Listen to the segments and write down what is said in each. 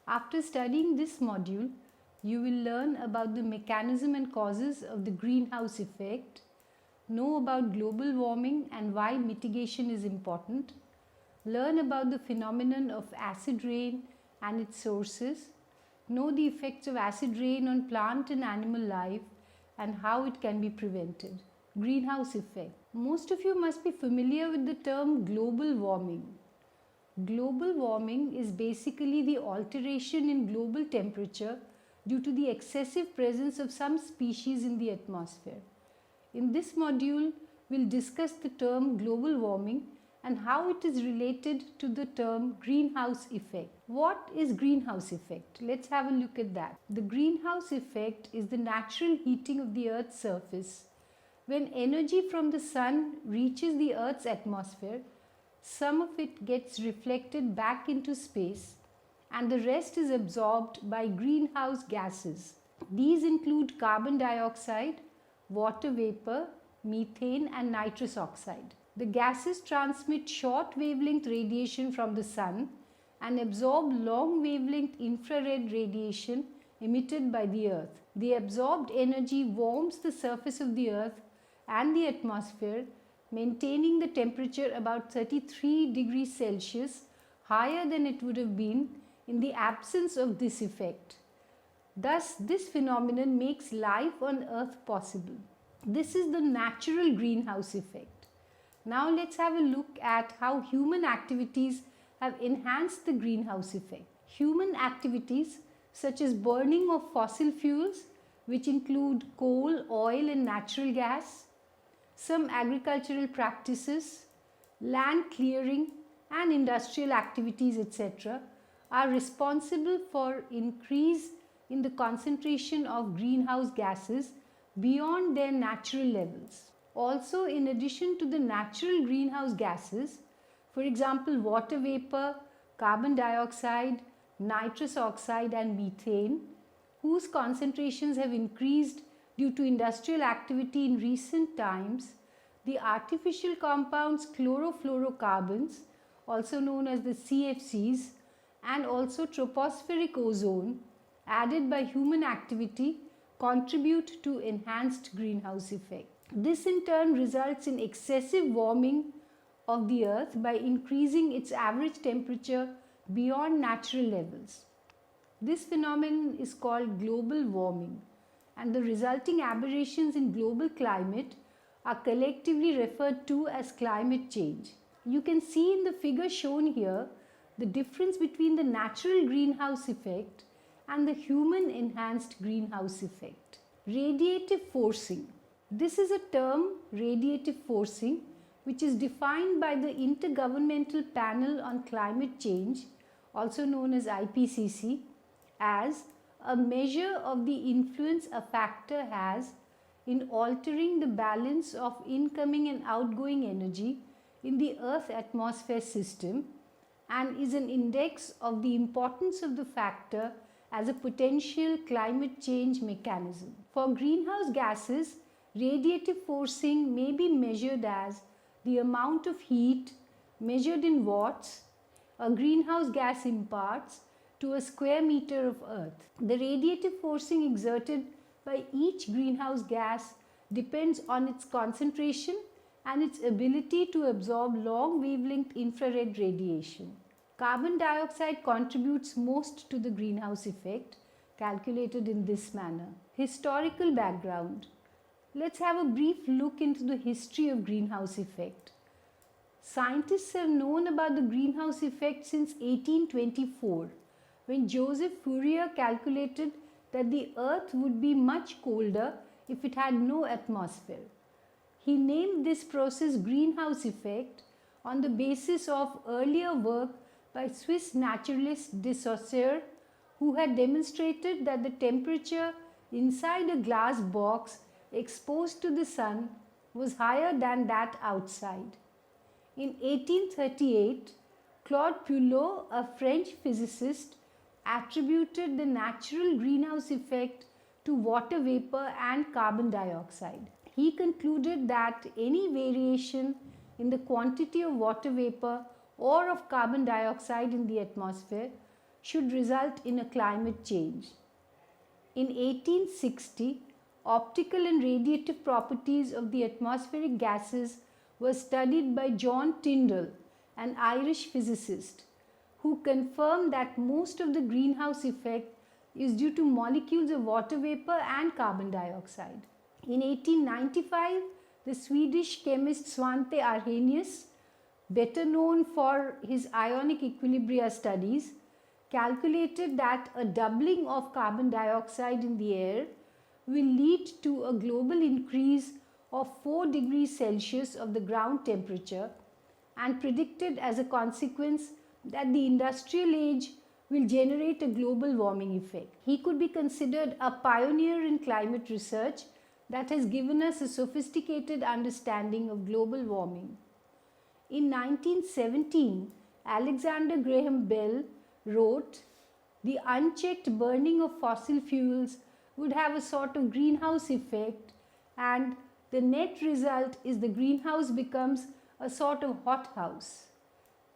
After studying this module, you will learn about the mechanism and causes of the greenhouse effect, know about global warming and why mitigation is important, learn about the phenomenon of acid rain and its sources, know the effects of acid rain on plant and animal life and how it can be prevented. Greenhouse effect. Most of you must be familiar with the term global warming. Global warming is basically the alteration in global temperature due to the excessive presence of some species in the atmosphere. In this module, we'll discuss the term global warming and how it is related to the term greenhouse effect. What is greenhouse effect? Let's have a look at that. The greenhouse effect is the natural heating of the Earth's surface. When energy from the sun reaches the Earth's atmosphere, some of it gets reflected back into space and the rest is absorbed by greenhouse gases. These include carbon dioxide, water vapor, methane and nitrous oxide. The gases transmit short wavelength radiation from the sun and absorb long wavelength infrared radiation emitted by the Earth. The absorbed energy warms the surface of the Earth and the atmosphere, maintaining the temperature about 33 degrees Celsius higher than it would have been in the absence of this effect. Thus, this phenomenon makes life on Earth possible. This is the natural greenhouse effect. Now let's have a look at how human activities have enhanced the greenhouse effect. Human activities such as burning of fossil fuels, which include coal, oil and natural gas, some agricultural practices, land clearing and industrial activities etc. are responsible for increase in the concentration of greenhouse gases beyond their natural levels. Also, in addition to the natural greenhouse gases, for example water vapor, carbon dioxide, nitrous oxide and methane, whose concentrations have increased due to industrial activity in recent times, the artificial compounds chlorofluorocarbons, also known as the CFCs, and also tropospheric ozone, added by human activity, contribute to enhanced greenhouse effect. This in turn results in excessive warming of the Earth by increasing its average temperature beyond natural levels. This phenomenon is called global warming, and the resulting aberrations in global climate are collectively referred to as climate change. You can see in the figure shown here the difference between the natural greenhouse effect and the human enhanced greenhouse effect. Radiative forcing. This is a term, radiative forcing, which is defined by the Intergovernmental Panel on Climate Change, also known as IPCC, as a measure of the influence a factor has in altering the balance of incoming and outgoing energy in the Earth atmosphere system and is an index of the importance of the factor as a potential climate change mechanism. For greenhouse gases, radiative forcing may be measured as the amount of heat measured in watts a greenhouse gas imparts to a square meter of Earth. The radiative forcing exerted by each greenhouse gas depends on its concentration and its ability to absorb long wavelength infrared radiation. Carbon dioxide contributes most to the greenhouse effect, calculated in this manner. Historical background. Let's have a brief look into the history of greenhouse effect. Scientists have known about the greenhouse effect since 1824, when Joseph Fourier calculated that the Earth would be much colder if it had no atmosphere. He named this process greenhouse effect on the basis of earlier work by Swiss naturalist de Saussure, who had demonstrated that the temperature inside a glass box exposed to the sun was higher than that outside. In 1838, Claude Pulot, a French physicist, attributed the natural greenhouse effect to water vapor and carbon dioxide. He concluded that any variation in the quantity of water vapor or of carbon dioxide in the atmosphere should result in a climate change. In 1860, optical and radiative properties of the atmospheric gases were studied by John Tyndall, an Irish physicist, who confirmed that most of the greenhouse effect is due to molecules of water vapor and carbon dioxide. In 1895, the Swedish chemist Svante Arrhenius, better known for his ionic equilibria studies, calculated that a doubling of carbon dioxide in the air will lead to a global increase of 4 degrees Celsius of the ground temperature, and predicted as a consequence that the industrial age will generate a global warming effect. He could be considered a pioneer in climate research that has given us a sophisticated understanding of global warming. In 1917, Alexander Graham Bell wrote, "The unchecked burning of fossil fuels would have a sort of greenhouse effect, and the net result is the greenhouse becomes a sort of hothouse."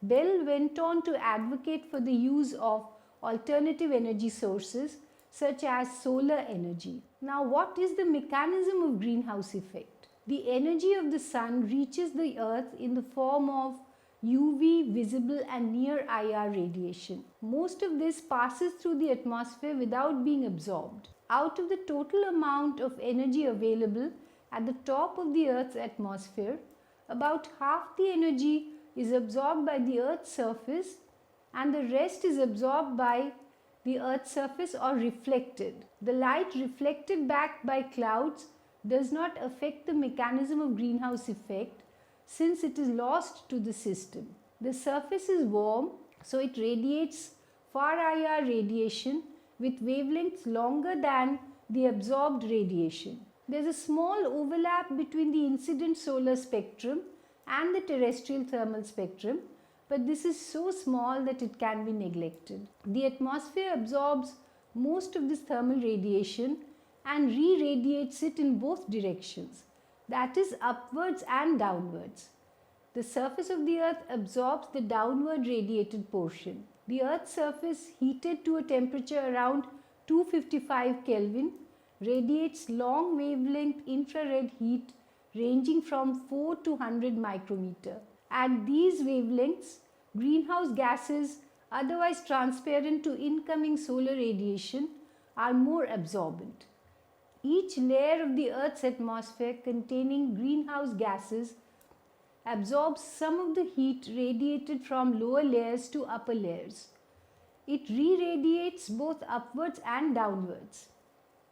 Bell went on to advocate for the use of alternative energy sources such as solar energy. Now, what is the mechanism of greenhouse effect? The energy of the sun reaches the earth in the form of UV, visible and near IR radiation. Most of this passes through the atmosphere without being absorbed. Out of the total amount of energy available at the top of the Earth's atmosphere, about half the energy is absorbed by the Earth's surface and the rest is absorbed by the Earth's surface or reflected. The light reflected back by clouds does not affect the mechanism of greenhouse effect since it is lost to the system. The surface is warm, so it radiates far IR radiation with wavelengths longer than the absorbed radiation. There is a small overlap between the incident solar spectrum and the terrestrial thermal spectrum, but this is so small that it can be neglected. The atmosphere absorbs most of this thermal radiation and re-radiates it in both directions, that is upwards and downwards. The surface of the Earth absorbs the downward radiated portion. The Earth's surface, heated to a temperature around 255 Kelvin, radiates long wavelength infrared heat ranging from 4 to 100 micrometer. At these wavelengths, greenhouse gases, otherwise transparent to incoming solar radiation, are more absorbent. Each layer of the Earth's atmosphere containing greenhouse gases absorbs some of the heat radiated from lower layers to upper layers. It re-radiates both upwards and downwards.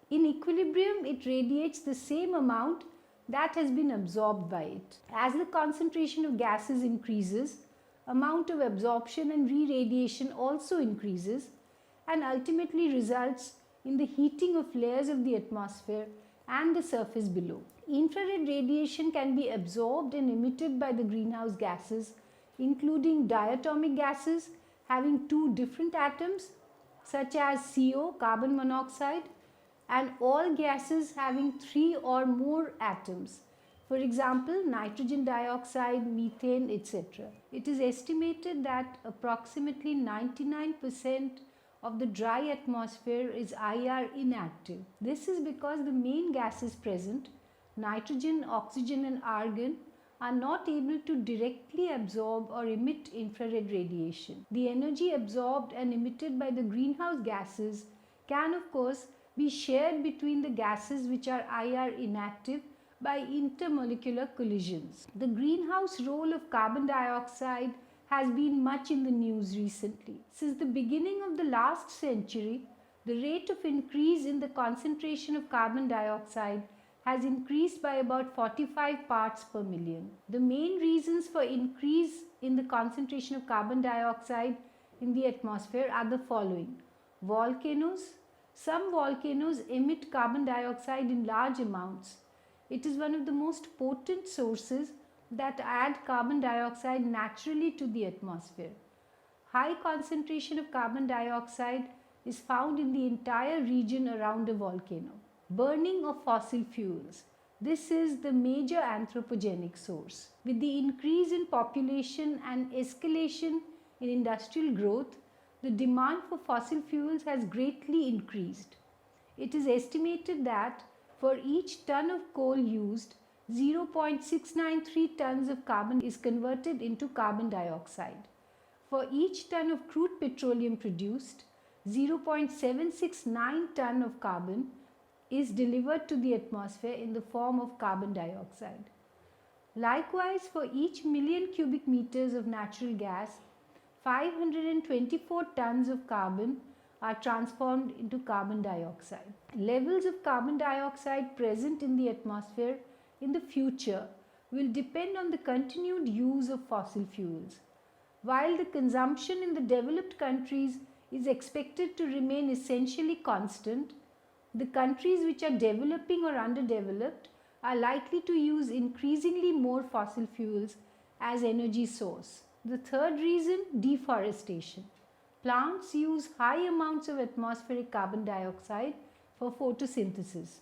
In equilibrium, it radiates the same amount that has been absorbed by it. As the concentration of gases increases, amount of absorption and re-radiation also increases and ultimately results in the heating of layers of the atmosphere and the surface below. Infrared radiation can be absorbed and emitted by the greenhouse gases, including diatomic gases having 2 different atoms, such as CO, carbon monoxide, and all gases having 3 or more atoms, for example nitrogen dioxide, methane, etc. It is estimated that approximately 99% of the dry atmosphere is IR inactive. This is because the main gases present, nitrogen, oxygen and argon, are not able to directly absorb or emit infrared radiation. The energy absorbed and emitted by the greenhouse gases can of course be shared between the gases which are IR inactive by intermolecular collisions. The greenhouse role of carbon dioxide has been much in the news recently. Since the beginning of the last century, the rate of increase in the concentration of carbon dioxide has increased by about 45 parts per million. The main reasons for increase in the concentration of carbon dioxide in the atmosphere are the following. Volcanoes. Some volcanoes emit carbon dioxide in large amounts. It is one of the most potent sources that add carbon dioxide naturally to the atmosphere. High concentration of carbon dioxide is found in the entire region around a volcano. Burning of fossil fuels. This is the major anthropogenic source. With the increase in population and escalation in industrial growth, the demand for fossil fuels has greatly increased. It is estimated that for each ton of coal used, 0.693 tons of carbon is converted into carbon dioxide. For each ton of crude petroleum produced, 0.769 ton of carbon is delivered to the atmosphere in the form of carbon dioxide. Likewise, for each million cubic meters of natural gas, 524 tons of carbon are transformed into carbon dioxide. Levels of carbon dioxide present in the atmosphere in the future will depend on the continued use of fossil fuels. While the consumption in the developed countries is expected to remain essentially constant, the countries which are developing or underdeveloped are likely to use increasingly more fossil fuels as energy source. The third reason, deforestation. Plants use high amounts of atmospheric carbon dioxide for photosynthesis.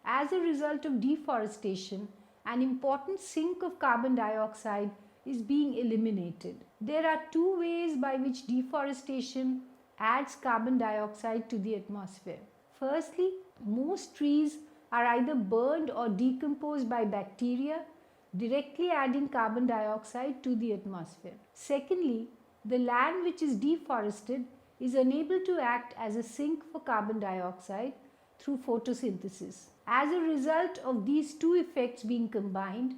As a result of deforestation, an important sink of carbon dioxide is being eliminated. There are two ways by which deforestation adds carbon dioxide to the atmosphere. Firstly, most trees are either burned or decomposed by bacteria, directly adding carbon dioxide to the atmosphere. Secondly, the land which is deforested is unable to act as a sink for carbon dioxide through photosynthesis. As a result of these two effects being combined,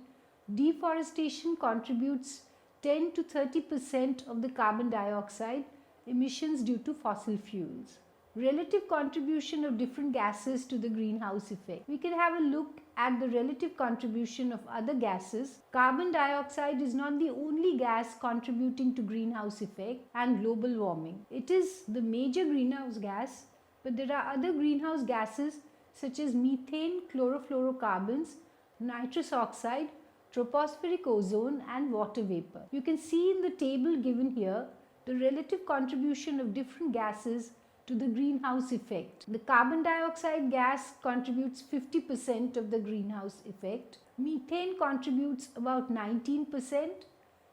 deforestation contributes 10 to 30% of the carbon dioxide emissions due to fossil fuels. Relative contribution of different gases to the greenhouse effect. We can have a look at the relative contribution of other gases. Carbon dioxide is not the only gas contributing to greenhouse effect and global warming. It is the major greenhouse gas, but there are other greenhouse gases such as methane, chlorofluorocarbons, nitrous oxide, tropospheric ozone and water vapor. You can see in the table given here the relative contribution of different gases to the greenhouse effect. The carbon dioxide gas contributes 50% of the greenhouse effect. Methane contributes about 19%.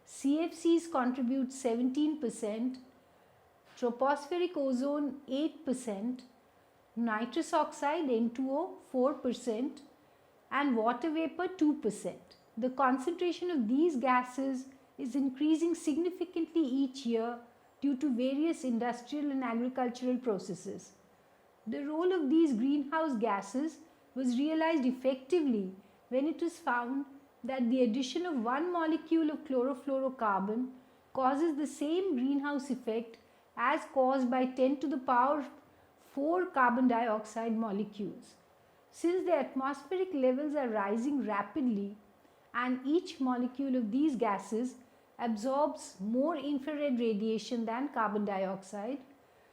CFCs contribute 17%. Tropospheric ozone 8%. Nitrous oxide N2O 4% and water vapor 2%. The concentration of these gases is increasing significantly each year due to various industrial and agricultural processes. The role of these greenhouse gases was realized effectively when it was found that the addition of one molecule of chlorofluorocarbon causes the same greenhouse effect as caused by 10 to the power 4 carbon dioxide molecules. Since the atmospheric levels are rising rapidly and each molecule of these gases absorbs more infrared radiation than carbon dioxide,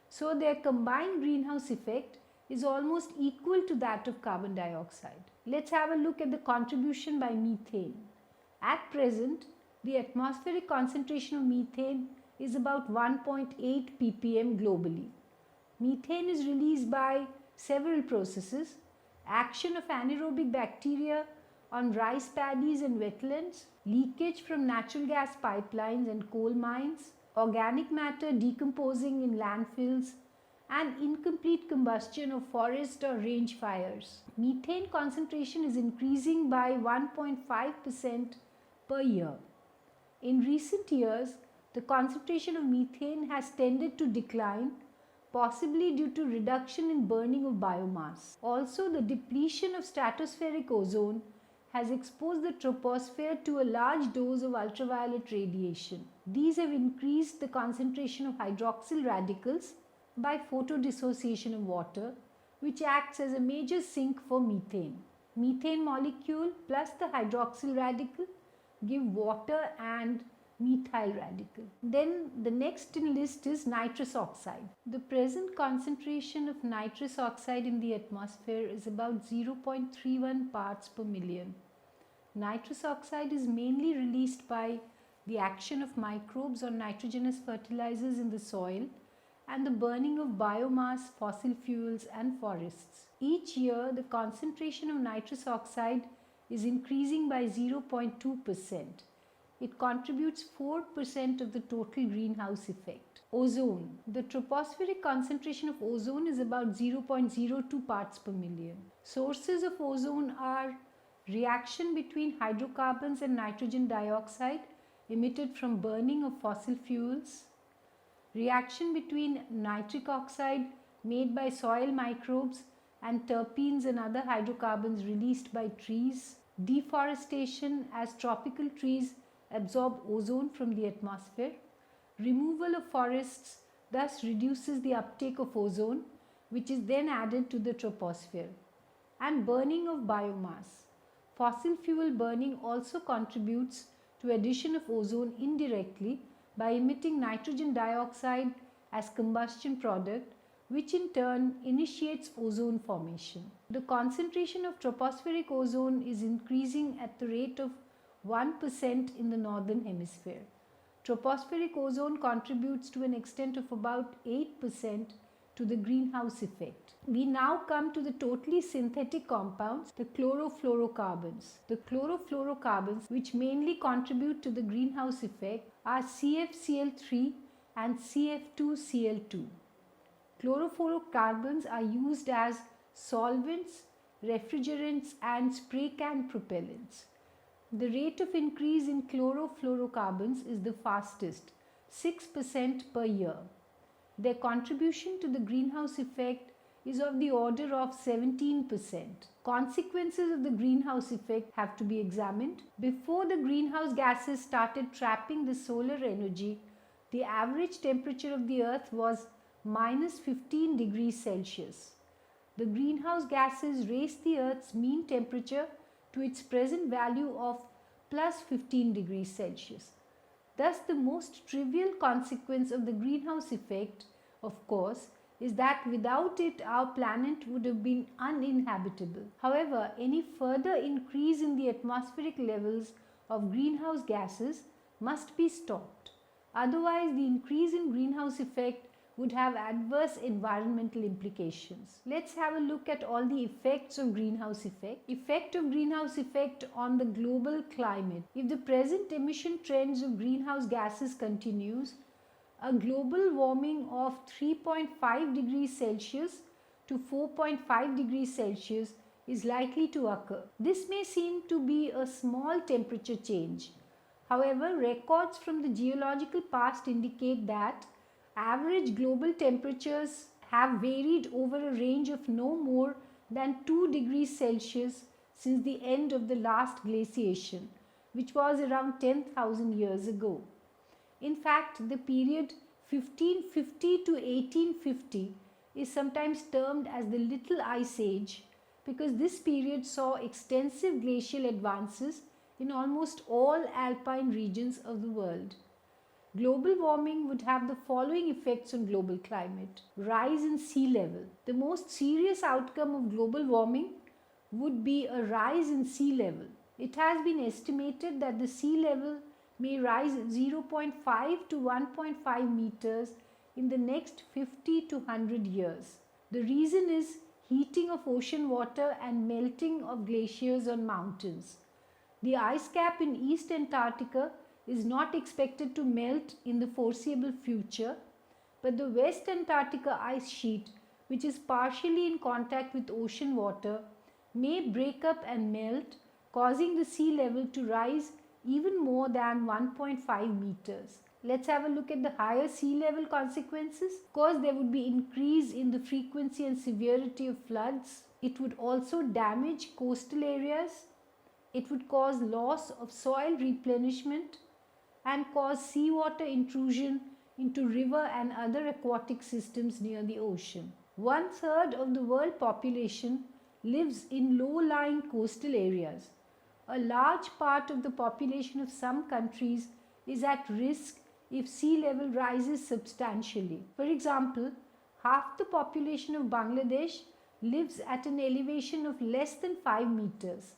so their combined greenhouse effect is almost equal to that of carbon dioxide. Let's have a look at the contribution by methane. At present, the atmospheric concentration of methane is about 1.8 ppm globally. Methane is released by several processes: action of anaerobic bacteria on rice paddies and wetlands, leakage from natural gas pipelines and coal mines, organic matter decomposing in landfills, and incomplete combustion of forest or range fires. Methane concentration is increasing by 1.5% per year. In recent years, the concentration of methane has tended to decline, possibly due to reduction in burning of biomass. Also, the depletion of stratospheric ozone has exposed the troposphere to a large dose of ultraviolet radiation. These have increased the concentration of hydroxyl radicals by photodissociation of water, which acts as a major sink for methane. Methane molecule plus the hydroxyl radical give water and methyl radical. Then the next in list is nitrous oxide. The present concentration of nitrous oxide in the atmosphere is about 0.31 parts per million. Nitrous oxide is mainly released by the action of microbes on nitrogenous fertilizers in the soil and the burning of biomass, fossil fuels and forests. Each year, the concentration of nitrous oxide is increasing by 0.2%. It contributes 4% of the total greenhouse effect. Ozone. The tropospheric concentration of ozone is about 0.02 parts per million. Sources of ozone are reaction between hydrocarbons and nitrogen dioxide emitted from burning of fossil fuels, reaction between nitric oxide made by soil microbes and terpenes and other hydrocarbons released by trees, deforestation as tropical trees absorb ozone from the atmosphere, removal of forests thus reduces the uptake of ozone, which is then added to the troposphere, and burning of biomass. Fossil fuel burning also contributes to addition of ozone indirectly by emitting nitrogen dioxide as combustion product, which in turn initiates ozone formation. The concentration of tropospheric ozone is increasing at the rate of 1% in the northern hemisphere. Tropospheric ozone contributes to an extent of about 8% to the greenhouse effect. We now come to the totally synthetic compounds, the chlorofluorocarbons. The chlorofluorocarbons, which mainly contribute to the greenhouse effect, are CFCl3 and CF2Cl2. Chlorofluorocarbons are used as solvents, refrigerants and spray can propellants. The rate of increase in chlorofluorocarbons is the fastest, 6% per year. Their contribution to the greenhouse effect is of the order of 17%. Consequences of the greenhouse effect have to be examined. Before the greenhouse gases started trapping the solar energy, the average temperature of the earth was minus 15 degrees Celsius. The greenhouse gases raised the earth's mean temperature to its present value of plus 15 degrees Celsius. Thus, the most trivial consequence of the greenhouse effect, of course, is that without it our planet would have been uninhabitable. However, any further increase in the atmospheric levels of greenhouse gases must be stopped. Otherwise, the increase in greenhouse effect would have adverse environmental implications. Let's have a look at all the effects of greenhouse effect. Effect of greenhouse effect on the global climate. If the present emission trends of greenhouse gases continues, a global warming of 3.5 degrees Celsius to 4.5 degrees Celsius is likely to occur. This may seem to be a small temperature change. However, records from the geological past indicate that average global temperatures have varied over a range of no more than 2 degrees Celsius since the end of the last glaciation, which was around 10,000 years ago. In fact, the period 1550 to 1850 is sometimes termed as the Little Ice Age because this period saw extensive glacial advances in almost all alpine regions of the world. Global warming would have the following effects on global climate. Rise in sea level. The most serious outcome of global warming would be a rise in sea level. It has been estimated that the sea level may rise 0.5 to 1.5 meters in the next 50 to 100 years. The reason is heating of ocean water and melting of glaciers on mountains. The ice cap in East Antarctica is not expected to melt in the foreseeable future, but the West Antarctica ice sheet, which is partially in contact with ocean water, may break up and melt, causing the sea level to rise even more than 1.5 meters. Let's have a look at the higher sea level consequences. Of course, there would be increase in the frequency and severity of floods. It would also damage coastal areas. It would cause loss of soil replenishment and cause seawater intrusion into river and other aquatic systems near the ocean. 1/3 of the world population lives in low-lying coastal areas. A large part of the population of some countries is at risk if sea level rises substantially. For example, half the population of Bangladesh lives at an elevation of less than 5 meters.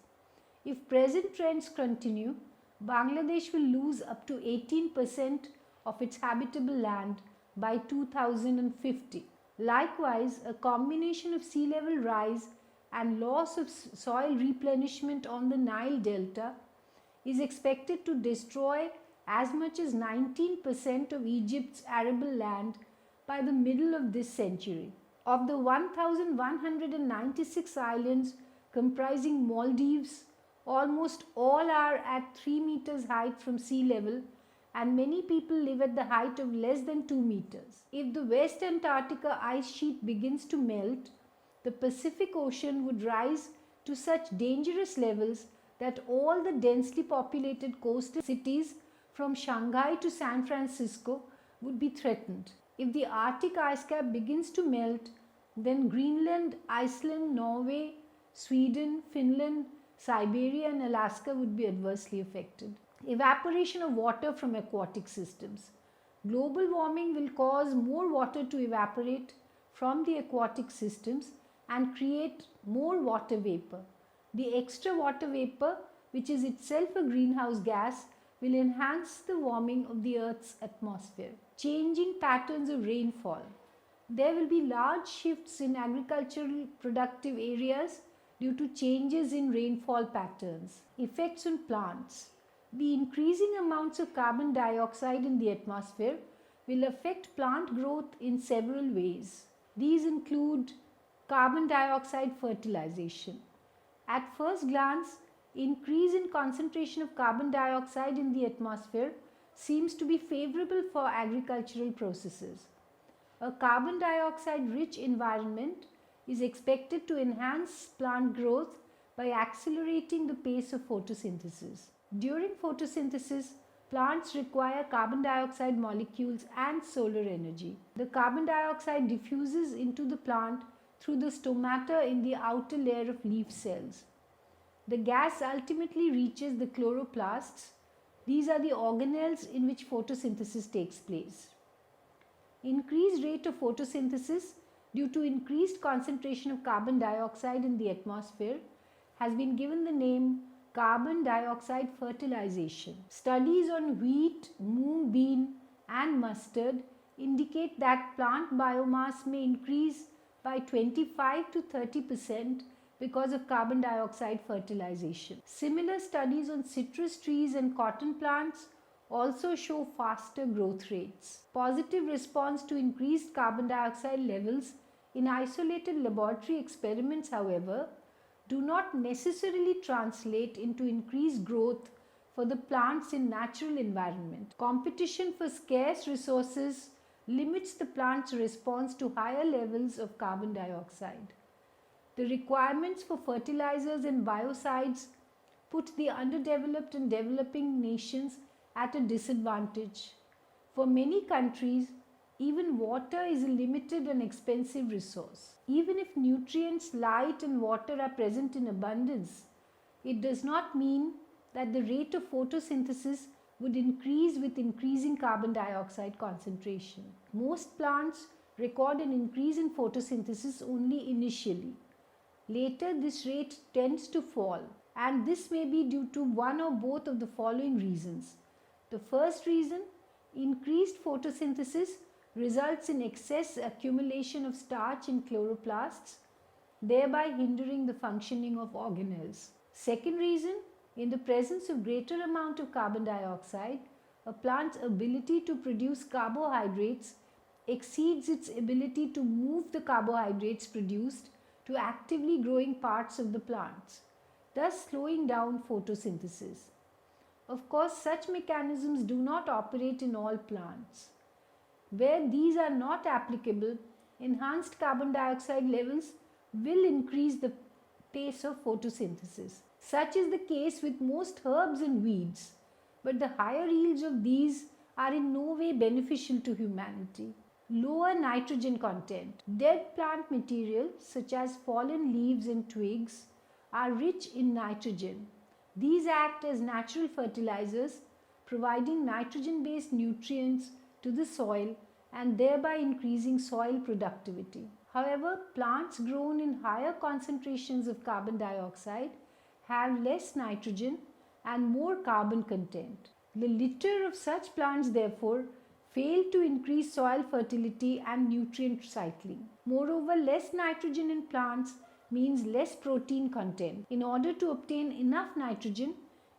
If present trends continue, Bangladesh will lose up to 18% of its habitable land by 2050. Likewise, a combination of sea level rise and loss of soil replenishment on the Nile Delta is expected to destroy as much as 19% of Egypt's arable land by the middle of this century. Of the 1,196 islands comprising Maldives, almost all are at 3 meters height from sea level, and many people live at the height of less than 2 meters. If the West Antarctica ice sheet begins to melt, the Pacific Ocean would rise to such dangerous levels that all the densely populated coastal cities from Shanghai to San Francisco would be threatened. If the Arctic ice cap begins to melt, then Greenland, Iceland, Norway, Sweden, Finland, Siberia and Alaska would be adversely affected. Evaporation of water from aquatic systems. Global warming will cause more water to evaporate from the aquatic systems and create more water vapor. The extra water vapor, which is itself a greenhouse gas, will enhance the warming of the Earth's atmosphere. Changing patterns of rainfall. There will be large shifts in agricultural productive areas due to changes in rainfall patterns. Effects on plants. The increasing amounts of carbon dioxide in the atmosphere will affect plant growth in several ways. These include carbon dioxide fertilization. At first glance, increase in concentration of carbon dioxide in the atmosphere seems to be favorable for agricultural processes. A carbon dioxide rich environment is expected to enhance plant growth by accelerating the pace of photosynthesis. During photosynthesis, plants require carbon dioxide molecules and solar energy. The carbon dioxide diffuses into the plant through the stomata in the outer layer of leaf cells. The gas ultimately reaches the chloroplasts. These are the organelles in which photosynthesis takes place. Increased rate of photosynthesis due to increased concentration of carbon dioxide in the atmosphere has been given the name carbon dioxide fertilization. Studies on wheat, mung bean and mustard indicate that plant biomass may increase by 25 to 30% because of carbon dioxide fertilization. Similar studies on citrus trees and cotton plants also show faster growth rates. Positive response to increased carbon dioxide levels in isolated laboratory experiments, however, do not necessarily translate into increased growth for the plants in natural environment. Competition for scarce resources limits the plant's response to higher levels of carbon dioxide. The requirements for fertilizers and biocides put the underdeveloped and developing nations at a disadvantage. For many countries, even water is a limited and expensive resource. Even if nutrients, light and water are present in abundance, it does not mean that the rate of photosynthesis would increase with increasing carbon dioxide concentration. Most plants record an increase in photosynthesis only initially. Later, this rate tends to fall, and this may be due to one or both of the following reasons. The first reason, increased photosynthesis results in excess accumulation of starch in chloroplasts, thereby hindering the functioning of organelles. Second reason, in the presence of greater amount of carbon dioxide, a plant's ability to produce carbohydrates exceeds its ability to move the carbohydrates produced to actively growing parts of the plants, thus slowing down photosynthesis. Of course, such mechanisms do not operate in all plants. Where these are not applicable, enhanced carbon dioxide levels will increase the pace of photosynthesis. Such is the case with most herbs and weeds, but the higher yields of these are in no way beneficial to humanity. Lower nitrogen content. Dead plant material such as fallen leaves and twigs are rich in nitrogen. These act as natural fertilizers, providing nitrogen-based nutrients to the soil and thereby increasing soil productivity. However, plants grown in higher concentrations of carbon dioxide have less nitrogen and more carbon content. The litter of such plants, therefore, fail to increase soil fertility and nutrient cycling. Moreover, less nitrogen in plants means less protein content. In order to obtain enough nitrogen,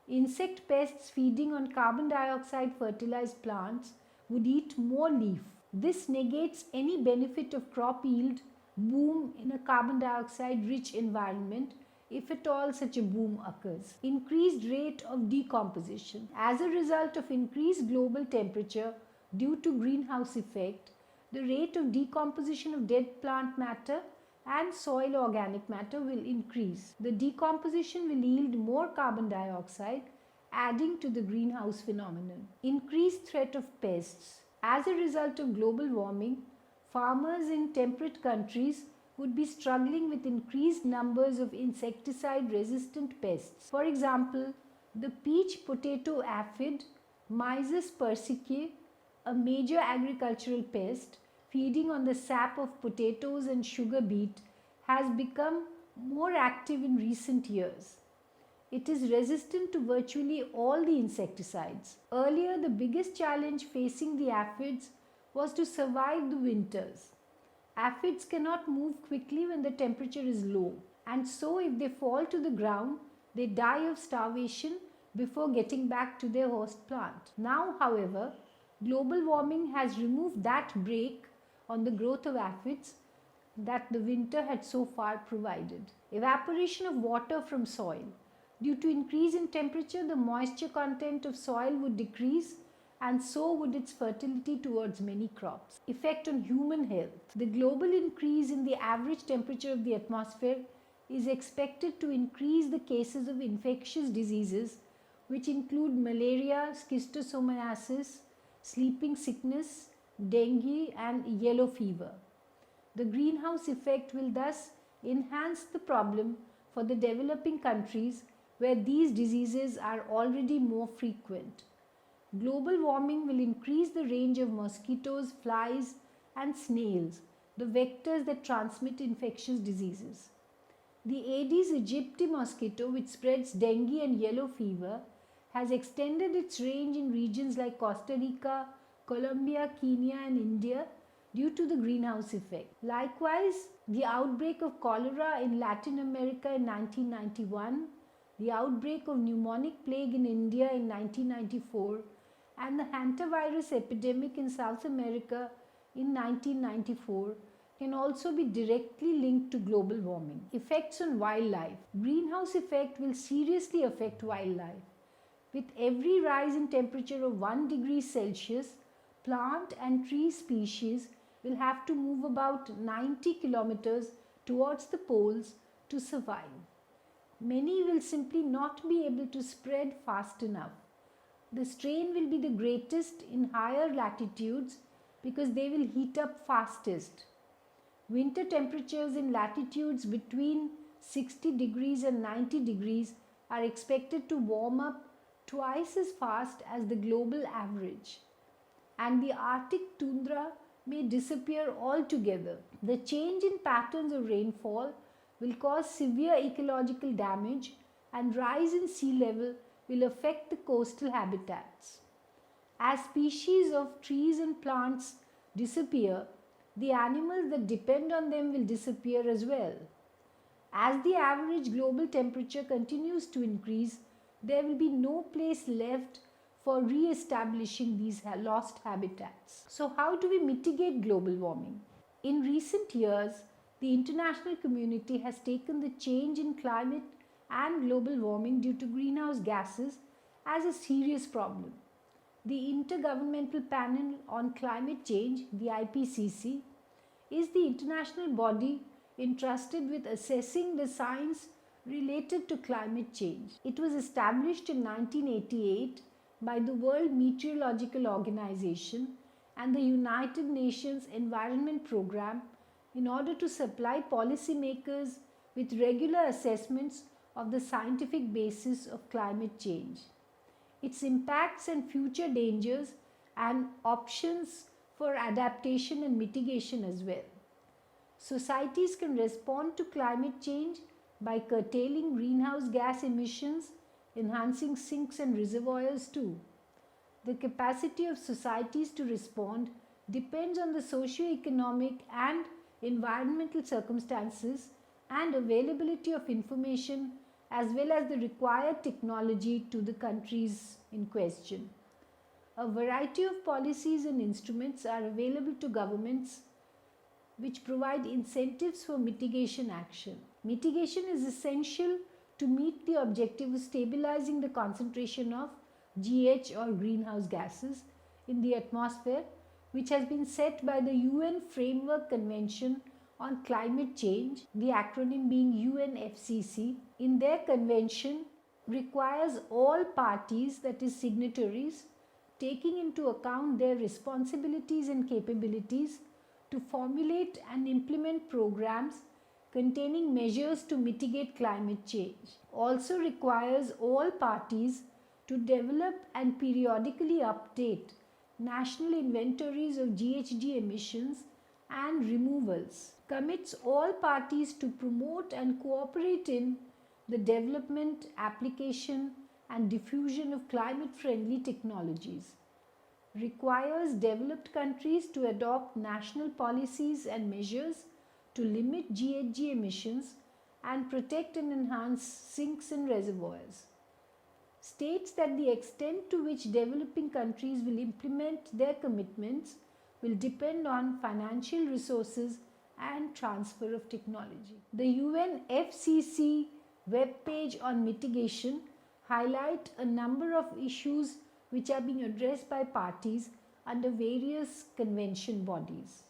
Insect pests feeding on carbon dioxide fertilized plants would eat more leaf. This negates any benefit of crop yield boom in a carbon dioxide rich environment, if at all such a boom occurs. Increased rate of decomposition. As a result of increased global temperature due to greenhouse effect, the rate of decomposition of dead plant matter and soil organic matter will increase. The decomposition will yield more carbon dioxide, adding to the greenhouse phenomenon. Increased threat of pests. As a result of global warming, farmers in temperate countries would be struggling with increased numbers of insecticide-resistant pests. For example, the peach potato aphid, Myzus persicae, a major agricultural pest feeding on the sap of potatoes and sugar beet, has become more active in recent years. It is resistant to virtually all the insecticides. Earlier, the biggest challenge facing the aphids was to survive the winters. Aphids cannot move quickly when the temperature is low, and so if they fall to the ground, they die of starvation before getting back to their host plant. Now, however, global warming has removed that brake on the growth of aphids that the winter had so far provided. Evaporation of water from soil. Due to increase in temperature, the moisture content of soil would decrease, and so would its fertility towards many crops. Effect on human health. The global increase in the average temperature of the atmosphere is expected to increase the cases of infectious diseases, which include malaria, schistosomiasis, sleeping sickness, dengue, and yellow fever. The greenhouse effect will thus enhance the problem for the developing countries where these diseases are already more frequent. Global warming will increase the range of mosquitoes, flies, and snails, the vectors that transmit infectious diseases. The Aedes aegypti mosquito, which spreads dengue and yellow fever, has extended its range in regions like Costa Rica, Colombia, Kenya, and India due to the greenhouse effect. Likewise, the outbreak of cholera in Latin America in 1991, the outbreak of pneumonic plague in India in 1994, and the hantavirus epidemic in South America in 1994 can also be directly linked to global warming. Effects on wildlife. Greenhouse effect will seriously affect wildlife. With every rise in temperature of 1 degree Celsius, plant and tree species will have to move about 90 kilometers towards the poles to survive. Many will simply not be able to spread fast enough. The strain will be the greatest in higher latitudes because they will heat up fastest. Winter temperatures in latitudes between 60 degrees and 90 degrees are expected to warm up twice as fast as the global average, and the Arctic tundra may disappear altogether. The change in patterns of rainfall will cause severe ecological damage, and rise in sea level will affect the coastal habitats. As species of trees and plants disappear, the animals that depend on them will disappear as well. As the average global temperature continues to increase, there will be no place left for re-establishing these lost habitats. So how do we mitigate global warming? In recent years, the international community has taken the change in climate and global warming due to greenhouse gases as a serious problem. The Intergovernmental Panel on Climate Change, the IPCC, is the international body entrusted with assessing the science related to climate change. It was established in 1988 by the World Meteorological Organization and the United Nations Environment Programme in order to supply policymakers with regular assessments of the scientific basis of climate change, its impacts and future dangers, and options for adaptation and mitigation as well. Societies can respond to climate change by curtailing greenhouse gas emissions, enhancing sinks and reservoirs too. The capacity of societies to respond depends on the socio-economic and environmental circumstances and availability of information as well as the required technology to the countries in question. A variety of policies and instruments are available to governments which provide incentives for mitigation action. Mitigation is essential to meet the objective of stabilizing the concentration of GH or greenhouse gases in the atmosphere, which has been set by the UN Framework Convention on Climate Change, the acronym being UNFCCC. In their convention, requires all parties, that is signatories, taking into account their responsibilities and capabilities to formulate and implement programs containing measures to mitigate climate change. Also requires all parties to develop and periodically update national inventories of GHG emissions and removals. Commits all parties to promote and cooperate in the development, application, and diffusion of climate-friendly technologies. Requires developed countries to adopt national policies and measures to limit GHG emissions and protect and enhance sinks and reservoirs. States that the extent to which developing countries will implement their commitments will depend on financial resources and transfer of technology. The UNFCCC webpage on mitigation highlight a number of issues which are being addressed by parties under various convention bodies.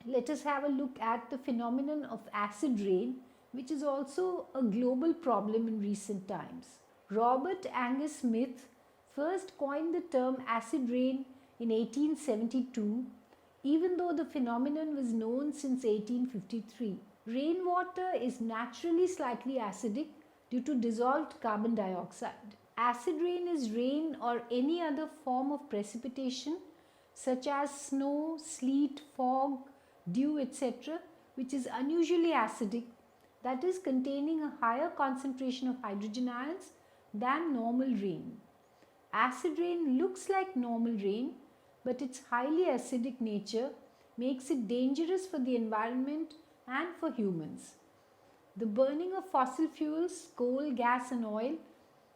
Let us have a look at the phenomenon of acid rain, which is also a global problem in recent times. Robert Angus Smith first coined the term acid rain in 1872, even though the phenomenon was known since 1853. Rainwater is naturally slightly acidic due to dissolved carbon dioxide. Acid rain is rain or any other form of precipitation such as snow, sleet, fog, dew, etc., which is unusually acidic, that is containing a higher concentration of hydrogen ions than normal rain. Acid rain looks like normal rain, but its highly acidic nature makes it dangerous for the environment and for humans. The burning of fossil fuels, coal, gas and oil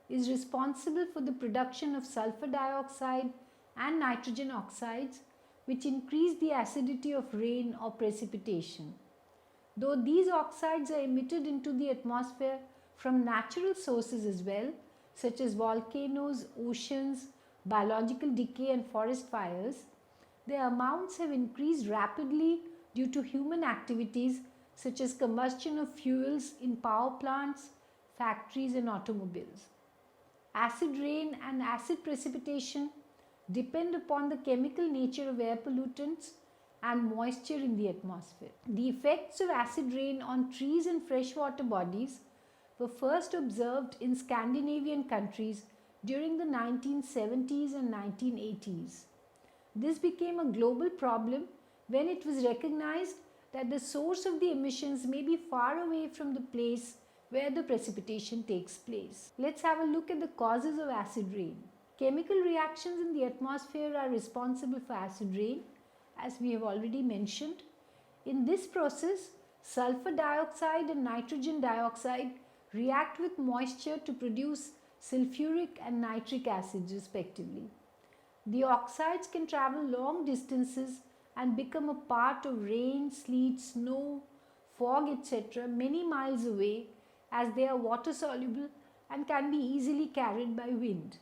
is responsible for the production of sulfur dioxide and nitrogen oxides, which increase the acidity of rain or precipitation. Though these oxides are emitted into the atmosphere from natural sources as well, such as volcanoes, oceans, biological decay and forest fires, their amounts have increased rapidly due to human activities such as combustion of fuels in power plants, factories and automobiles. Acid rain and acid precipitation depend upon the chemical nature of air pollutants and moisture in the atmosphere. The effects of acid rain on trees and freshwater bodies were first observed in Scandinavian countries during the 1970s and 1980s. This became a global problem when it was recognized that the source of the emissions may be far away from the place where the precipitation takes place. Let's have a look at the causes of acid rain. Chemical reactions in the atmosphere are responsible for acid rain, as we have already mentioned. In this process, sulfur dioxide and nitrogen dioxide react with moisture to produce sulfuric and nitric acids respectively. The oxides can travel long distances and become a part of rain, sleet, snow, fog, etc. many miles away, as they are water soluble and can be easily carried by wind.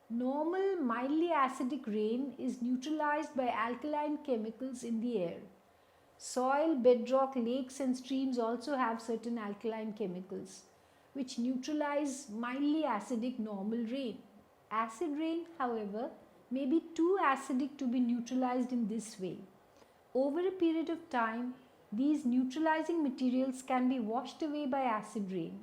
Normal mildly acidic rain is neutralized by alkaline chemicals in the air. Soil, bedrock, lakes and streams also have certain alkaline chemicals which neutralize mildly acidic normal rain. Acid rain, however, may be too acidic to be neutralized in this way. Over a period of time, these neutralizing materials can be washed away by acid rain.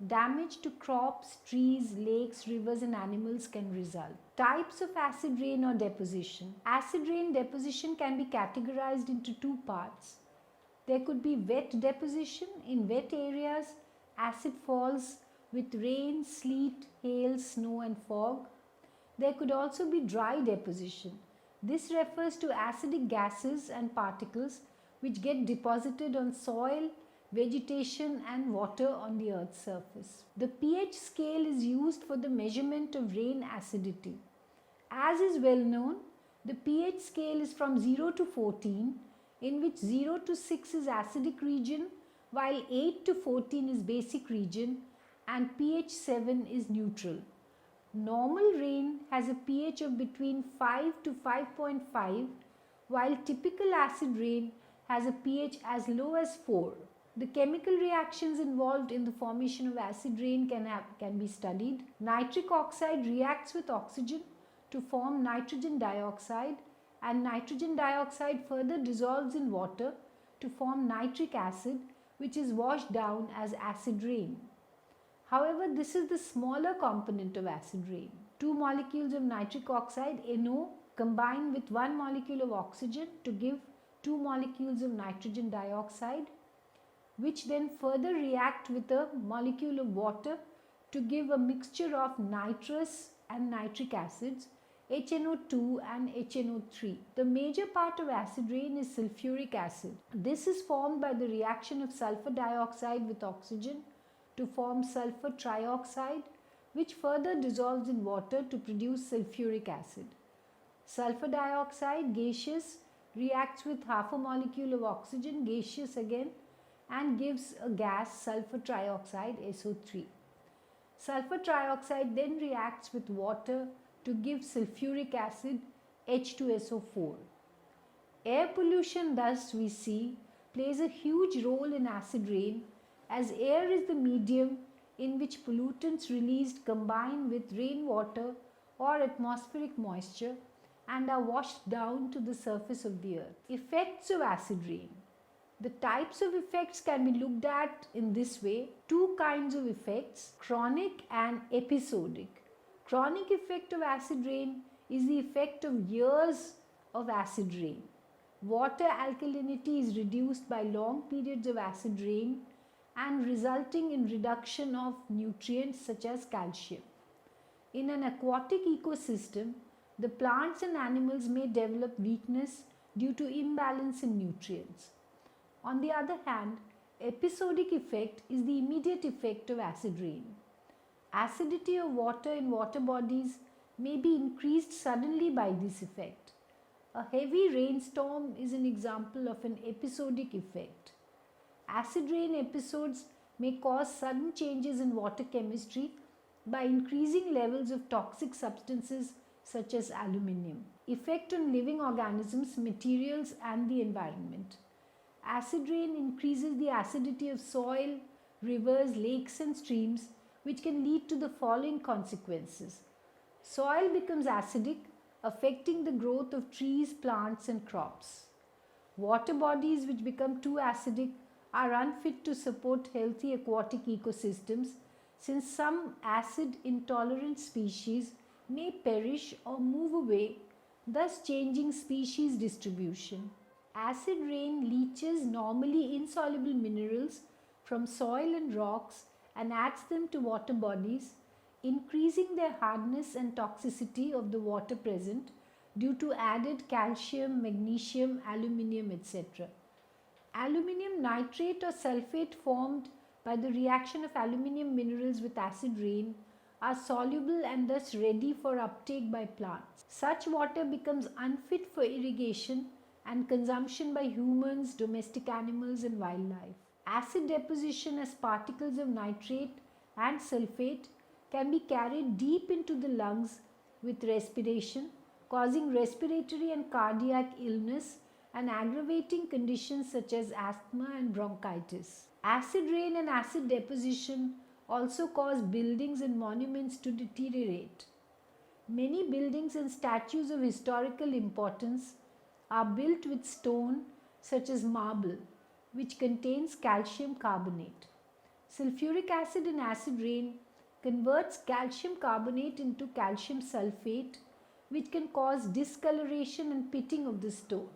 Damage to crops, trees, lakes, rivers and animals can result. Types of acid rain or deposition. Acid rain deposition can be categorized into two parts. There could be wet deposition. In wet areas, acid falls with rain, sleet, hail, snow and fog. There could also be dry deposition. This refers to acidic gases and particles which get deposited on soil, vegetation and water on the earth's surface. The pH scale is used for the measurement of rain acidity. As is well known, the pH scale is from 0 to 14, in which 0 to 6 is acidic region, while 8 to 14 is basic region and pH 7 is neutral. Normal rain has a pH of between 5 to 5.5, while typical acid rain has a pH as low as 4. The chemical reactions involved in the formation of acid rain can be studied. Nitric oxide reacts with oxygen to form nitrogen dioxide, and nitrogen dioxide further dissolves in water to form nitric acid, which is washed down as acid rain. However, this is the smaller component of acid rain. 2 molecules of nitric oxide, NO, combine with 1 molecule of oxygen to give 2 molecules of nitrogen dioxide, which then further react with a molecule of water to give a mixture of nitrous and nitric acids, HNO2 and HNO3. The major part of acid rain is sulfuric acid. This is formed by the reaction of sulfur dioxide with oxygen to form sulfur trioxide, which further dissolves in water to produce sulfuric acid. Sulfur dioxide, gaseous, reacts with half a molecule of oxygen, gaseous again, and gives a gas, sulfur trioxide, SO3. Sulfur trioxide then reacts with water to give sulfuric acid, H2SO4. Air pollution, thus we see, plays a huge role in acid rain, as air is the medium in which pollutants released combine with rainwater or atmospheric moisture and are washed down to the surface of the earth. Effects of acid rain. The types of effects can be looked at in this way. 2 kinds of effects, chronic and episodic. Chronic effect of acid rain is the effect of years of acid rain. Water alkalinity is reduced by long periods of acid rain and resulting in reduction of nutrients such as calcium. In an aquatic ecosystem, the plants and animals may develop weakness due to imbalance in nutrients. On the other hand, episodic effect is the immediate effect of acid rain. Acidity of water in water bodies may be increased suddenly by this effect. A heavy rainstorm is an example of an episodic effect. Acid rain episodes may cause sudden changes in water chemistry by increasing levels of toxic substances such as aluminium. Effect on living organisms, materials and the environment. Acid rain increases the acidity of soil, rivers, lakes and streams, which can lead to the following consequences. Soil becomes acidic, affecting the growth of trees, plants and crops. Water bodies which become too acidic are unfit to support healthy aquatic ecosystems, since some acid intolerant species may perish or move away, thus changing species distribution. Acid rain leaches normally insoluble minerals from soil and rocks and adds them to water bodies, increasing their hardness and toxicity of the water present due to added calcium, magnesium, aluminium, etc. Aluminium nitrate or sulfate formed by the reaction of aluminium minerals with acid rain are soluble and thus ready for uptake by plants. Such water becomes unfit for irrigation and consumption by humans, domestic animals and wildlife. Acid deposition as particles of nitrate and sulfate can be carried deep into the lungs with respiration, causing respiratory and cardiac illness and aggravating conditions such as asthma and bronchitis. Acid rain and acid deposition also cause buildings and monuments to deteriorate. Many buildings and statues of historical importance are built with stone such as marble, which contains calcium carbonate. Sulfuric acid in acid rain converts calcium carbonate into calcium sulfate, which can cause discoloration and pitting of the stone.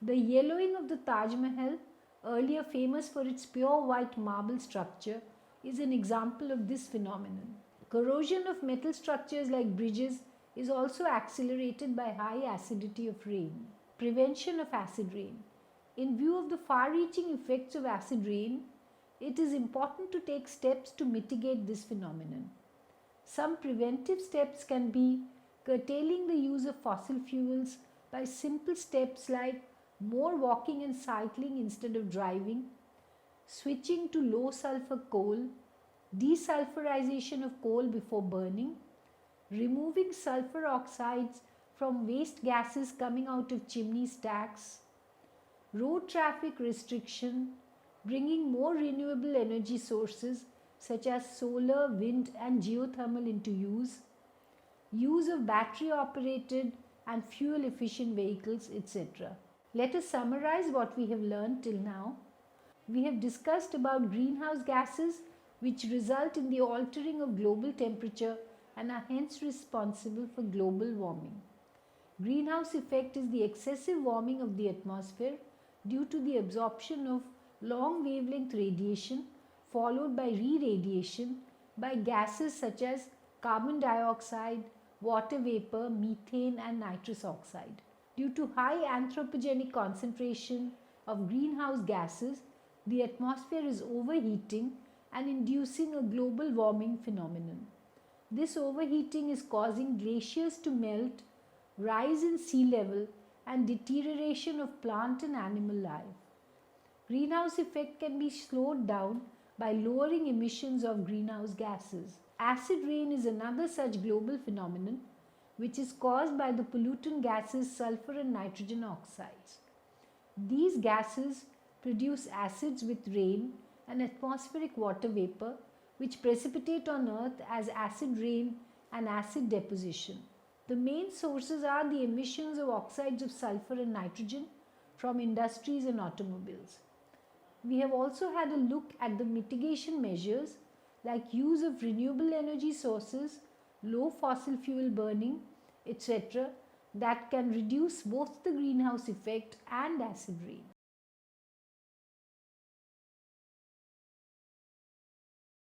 The yellowing of the Taj Mahal, earlier famous for its pure white marble structure, is an example of this phenomenon. Corrosion of metal structures like bridges is also accelerated by high acidity of rain. Prevention of acid rain. In view of the far-reaching effects of acid rain, it is important to take steps to mitigate this phenomenon. Some preventive steps can be curtailing the use of fossil fuels by simple steps like more walking and cycling instead of driving, switching to low sulfur coal, desulfurization of coal before burning, removing sulfur oxides from waste gases coming out of chimney stacks, road traffic restriction, bringing more renewable energy sources such as solar, wind and geothermal into use of battery operated and fuel efficient vehicles, etc. Let us summarize what we have learned till now. We have discussed about greenhouse gases which result in the altering of global temperature and are hence responsible for global warming. Greenhouse effect is the excessive warming of the atmosphere due to the absorption of long wavelength radiation followed by re-radiation by gases such as carbon dioxide, water vapor, methane and nitrous oxide. Due to high anthropogenic concentration of greenhouse gases, the atmosphere is overheating and inducing a global warming phenomenon. This overheating is causing glaciers to melt, rise in sea level and deterioration of plant and animal life. Greenhouse effect can be slowed down by lowering emissions of greenhouse gases. Acid rain is another such global phenomenon which is caused by the pollutant gases sulfur and nitrogen oxides. These gases produce acids with rain and atmospheric water vapor which precipitate on earth as acid rain and acid deposition. The main sources are the emissions of oxides of sulfur and nitrogen from industries and automobiles. We have also had a look at the mitigation measures like use of renewable energy sources, low fossil fuel burning, etc. that can reduce both the greenhouse effect and acid rain.